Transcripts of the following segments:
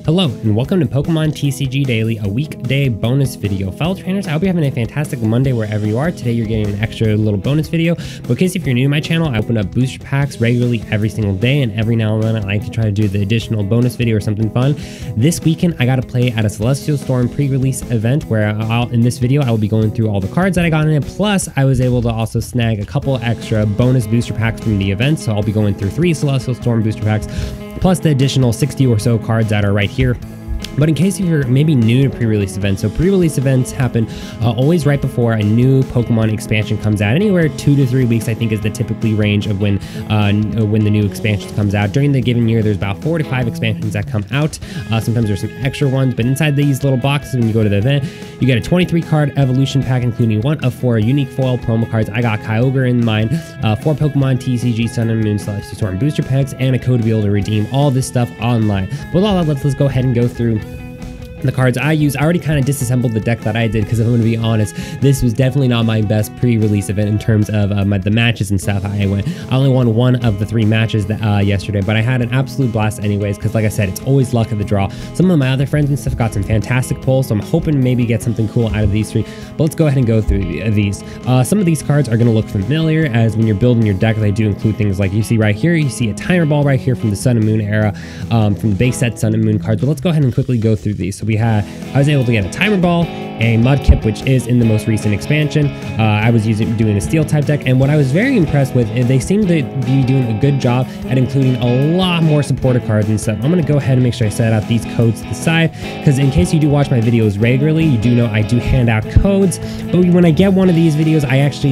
Hello and welcome to Pokemon TCG Daily, a weekday bonus video. Fellow trainers, I hope you're having a fantastic Monday wherever you are. Today you're getting an extra little bonus video. But in case if you're new to my channel, I open up booster packs regularly every single day, and every now and then I like to try to do the additional bonus video or something fun. This weekend I got to play at a Celestial Storm pre-release event where in this video I will be going through all the cards that I got in it. Plus I was able to also snag a couple extra bonus booster packs from the event, so I'll be going through 3 Celestial Storm booster packs plus the additional 60 or so cards that are right here. But in case you're maybe new to pre-release events, so pre-release events happen always right before a new Pokemon expansion comes out. Anywhere 2 to 3 weeks, I think, is the typically range of when the new expansion comes out. During the given year, there's about 4 to 5 expansions that come out. Sometimes there's some extra ones, but inside these little boxes, when you go to the event, you get a 23 card evolution pack, including 1 of 4 unique foil promo cards. I got Kyogre in mine, 4 Pokemon TCG Sun and Moon Celestial Storm booster packs, and a code to be able to redeem all this stuff online. But with all that, let's go ahead and go through the cards I use. I already kind of disassembled the deck that I did because I'm going to be honest, this was definitely not my best pre-release event in terms of the matches and stuff. I only won 1 of the 3 matches that, yesterday, but I had an absolute blast anyways because, like I said, it's always luck of the draw. Some of my other friends and stuff got some fantastic pulls, so I'm hoping to maybe get something cool out of these 3. But let's go ahead and go through these. Some of these cards are going to look familiar, as when you're building your deck, they do include things like you see right here. You see a timer ball right here from the Sun and Moon era, from the base set Sun and Moon cards. But let's go ahead and quickly go through these. So I was able to get a timer ball, a Mudkip, which is in the most recent expansion. I was doing a steel type deck, and what I was very impressed with is they seem to be doing a good job at including a lot more supporter cards and stuff. I'm going to go ahead and make sure I set out these codes to the side, because in case you do watch my videos regularly, you do know I do hand out codes. But when I get one of these videos,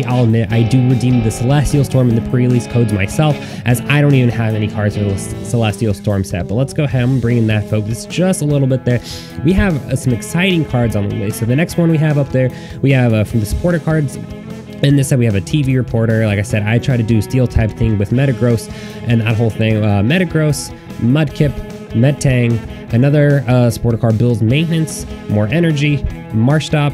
I'll admit I do redeem the Celestial Storm and the pre-release codes myself, as I don't even have any cards for the Celestial Storm set. But let's go ahead, I'm bringing that focus just a little bit there. We have some exciting cards on the way. So the next one we have up there, we have from the supporter cards. In this set, we have a TV reporter. Like I said, I try to do steel type thing with Metagross and that whole thing. Metagross, Mudkip, Metang, another supporter card, Bill's Maintenance, more energy, Marshstop,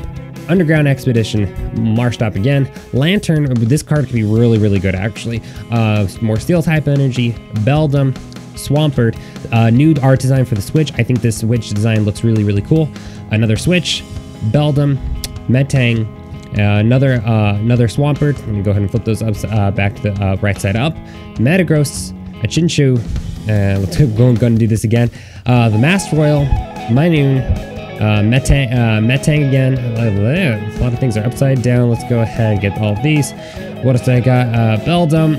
Underground Expedition, Marshstop again, Lantern. This card could be really, really good actually. More steel type energy, Beldum, Swampert, new art design for the Switch. I think this Switch design looks really, really cool. Another Switch, Beldum, Metang, another Swampert. Let me go ahead and flip those up back to the right side up. Metagross, a Chinchou. Let's go and do this again. The Masked Royal, Minoon, Metang again. A lot of things are upside down. Let's go ahead and get all of these. What else I got? Beldum,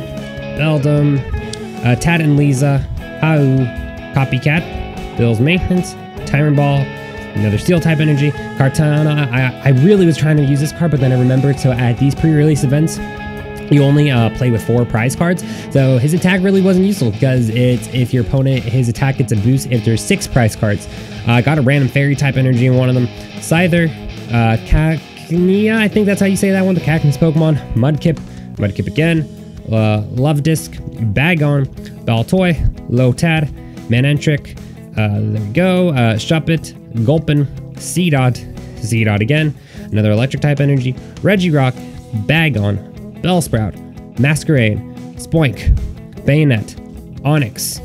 Tad and Lisa, Hau, Copycat, Bill's Maintenance, Timer Ball, another steel type energy, Kartana. I really was trying to use this card, but then I remembered, so at these pre-release events, you only play with 4 prize cards, so his attack really wasn't useful, because it's if your opponent, his attack gets a boost if there's 6 prize cards. I got a random fairy type energy in one of them, Scyther, Cacnea, I think that's how you say that one, the Cacnus Pokemon, Mudkip again, Love Disc, Bagon, Baltoy, Lotad, Manentric, there we go, Shuppet, Gulpin, Seedot again, another electric type energy, Regirock, Bagon, Bellsprout, Masquerade, Spoink, Bayonet, Onyx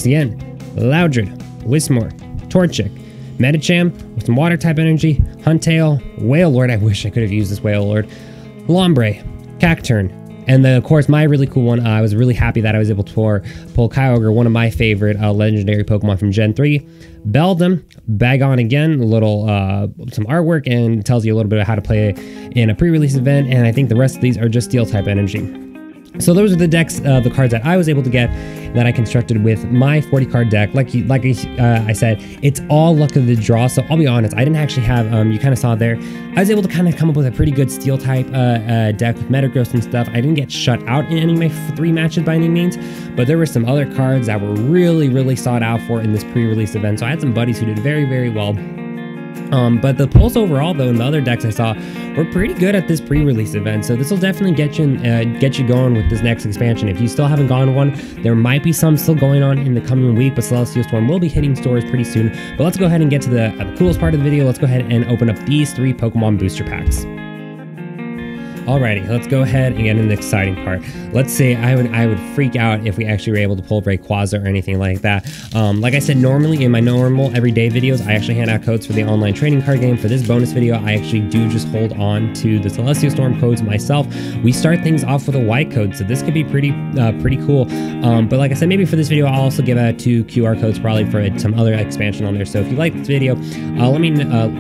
again, Loudred, Whismore, Torchic, Medicham with some water type energy, Huntail, Wailord, I wish I could have used this Wailord, Lombre, Cacturn, and then, of course, my really cool one, I was really happy that I was able to pull Kyogre, one of my favorite legendary Pokemon from Gen 3. Beldum, Bagon again, a little, some artwork, and tells you a little bit of how to play in a pre-release event, and I think the rest of these are just steel type energy. So those are the decks, the cards that I was able to get, that I constructed with my 40 card deck. Like I said, it's all luck of the draw. So I'll be honest, I didn't actually have, you kind of saw there, I was able to kind of come up with a pretty good steel type deck with Metagross and stuff. I didn't get shut out in any of my 3 matches by any means, but there were some other cards that were really, really sought out for in this pre-release event. So I had some buddies who did very, very well. But the pulls overall, though, in the other decks I saw were pretty good at this pre-release event. So this will definitely get you going with this next expansion. If you still haven't gone one, there might be some still going on in the coming week, but Celestial Storm will be hitting stores pretty soon. But let's go ahead and get to the coolest part of the video. Let's go ahead and open up these 3 Pokemon booster packs. Alrighty, let's go ahead and get into the exciting part. Let's say I would freak out if we actually were able to pull Rayquaza or anything like that. Like I said, normally in my normal everyday videos, I actually hand out codes for the online trading card game. For this bonus video, I actually do just hold on to the Celestial Storm codes myself. We start things off with a white code, so this could be pretty cool. But like I said, maybe for this video, I'll also give out 2 QR codes probably for some other expansion on there. So if you like this video, let me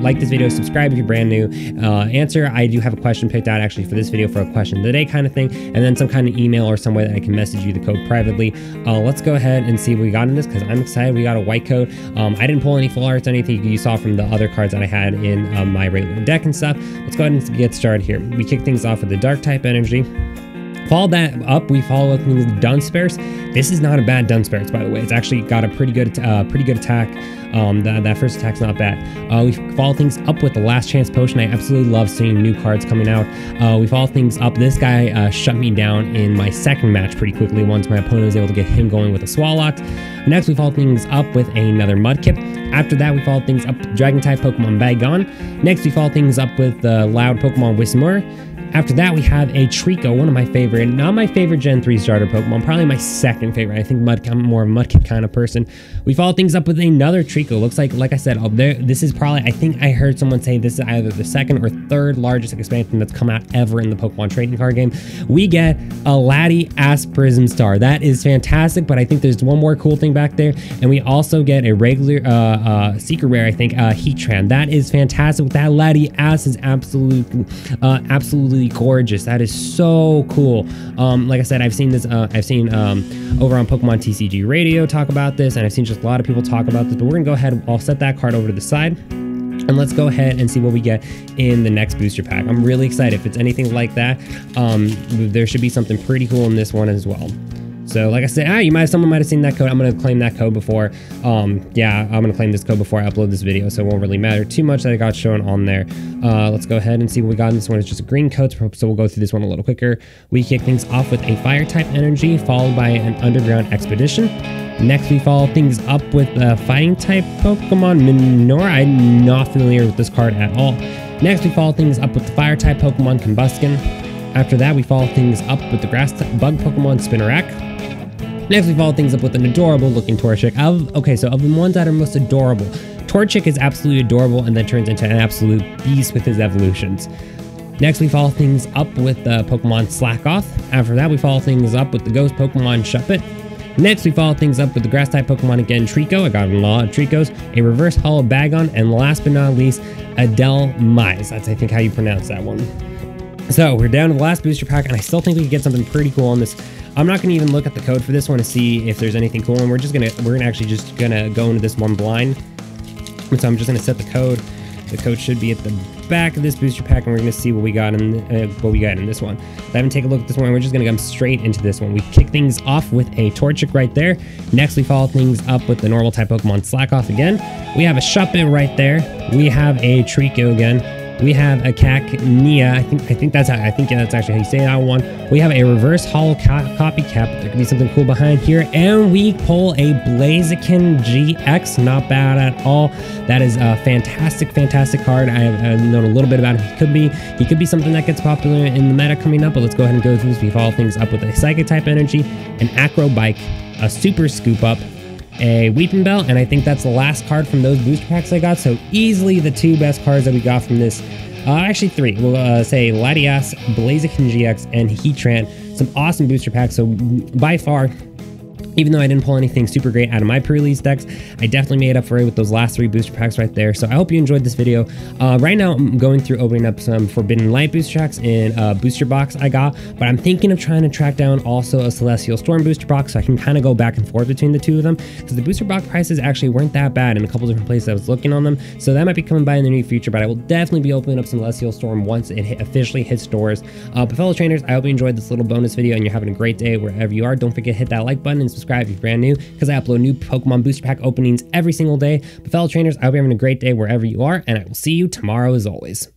like this video, subscribe if you're brand new. Answer, I do have a question picked out actually for this video for a question of the day kind of thing, and then some kind of email or some way that I can message you the code privately. Let's go ahead and see what we got in this, because I'm excited. We got a white code. I didn't pull any full arts or anything you saw from the other cards that I had in my regular deck and stuff. Let's go ahead and get started here. We kick things off with the dark type energy. Follow that up, we follow up with Dunsparce. This is not a bad Dunsparce, by the way. It's actually got a pretty good attack. That first attack's not bad. We follow things up with the Last Chance Potion. I absolutely love seeing new cards coming out. We follow things up. This guy shut me down in my second match pretty quickly once my opponent was able to get him going with a Swalot. Next, we follow things up with another Mudkip. After that, we follow things up with Dragon-type Pokemon Bagon. Next, we follow things up with the loud Pokemon Whismur. After that, we have a Trico, one of my favorite, not my favorite Gen 3 starter Pokemon, probably my second favorite. I think I'm more of a Mudkip kind of person. We follow things up with another Trico. Looks like I said, this is probably, I think I heard someone say this is either the second or third largest expansion that's come out ever in the Pokemon trading card game. We get a Latias Prism Star. That is fantastic, but I think there's one more cool thing back there, and we also get a regular Secret Rare, I think, Heatran. That is fantastic. That Latias is absolutely gorgeous. That is so cool. Like I said, I've seen this over on Pokemon TCG Radio talk about this, and I've seen just a lot of people talk about this, but we're gonna go ahead, I'll set that card over to the side, and let's go ahead and see what we get in the next booster pack. I'm really excited. If it's anything like that, there should be something pretty cool in this one as well. So like I said, someone might have seen that code. I'm going to claim that code before. Yeah, I'm going to claim this code before I upload this video, so it won't really matter too much that it got shown on there. Let's go ahead and see what we got in this one. It's just a green code, so we'll go through this one a little quicker. We kick things off with a fire type energy, followed by an underground expedition. Next, we follow things up with a fighting type Pokemon Minora. I'm not familiar with this card at all. Next, we follow things up with the fire type Pokemon Combuskin. After that, we follow things up with the grass type bug Pokemon Spinarak. Next, we follow things up with an adorable looking Torchic. Okay, so of the ones that are most adorable, Torchic is absolutely adorable and then turns into an absolute beast with his evolutions. Next, we follow things up with the Pokemon Slackoth. After that, we follow things up with the ghost Pokemon Shuppet. Next, we follow things up with the grass type Pokemon again, Trico. I got a lot of Tricos, a reverse hollow Bagon, and last but not least, Adelmise. That's, I think, how you pronounce that one. So we're down to the last booster pack, and I still think we can get something pretty cool on this. I'm not going to even look at the code for this one to see if there's anything cool, and we're actually just gonna go into this one blind. And so I'm just gonna set the code. The code should be at the back of this booster pack, and we're gonna see what we got in this one. So I haven't taken a look at this one. We're just gonna come straight into this one. We kick things off with a Torchic right there. Next, we follow things up with the normal type Pokemon Slackoth again. We have a Shuppet right there. We have a Trico again. We have a Cacnea. I think that's actually how you say that one. We have a reverse hollow copycat. There could be something cool behind here, and we pull a Blaziken GX. Not bad at all. That is a fantastic card. I have known a little bit about him. He could be something that gets popular in the meta coming up. But let's go ahead and go through this. We follow things up with a Psychic type energy, an Acro Bike, a Super Scoop Up, a Weeping Bell, and I think that's the last card from those booster packs I got. So easily the 2 best cards that we got from this. Actually 3. We'll say Latias, Blaziken GX, and Heatran. Some awesome booster packs. So by far, even though I didn't pull anything super great out of my pre-release decks, I definitely made up for it with those last 3 booster packs right there. So I hope you enjoyed this video. Right now, I'm going through opening up some Forbidden Light booster packs in a booster box I got, but I'm thinking of trying to track down also a Celestial Storm booster box so I can kind of go back and forth between the 2 of them, because the booster box prices actually weren't that bad in a couple different places I was looking on them. So that might be coming by in the near future, but I will definitely be opening up some Celestial Storm once it officially hits stores. But fellow trainers, I hope you enjoyed this little bonus video and you're having a great day wherever you are. Don't forget to hit that like button and subscribe if you're brand new, because I upload new Pokemon booster pack openings every single day. But fellow trainers, I hope you're having a great day wherever you are, and I will see you tomorrow as always.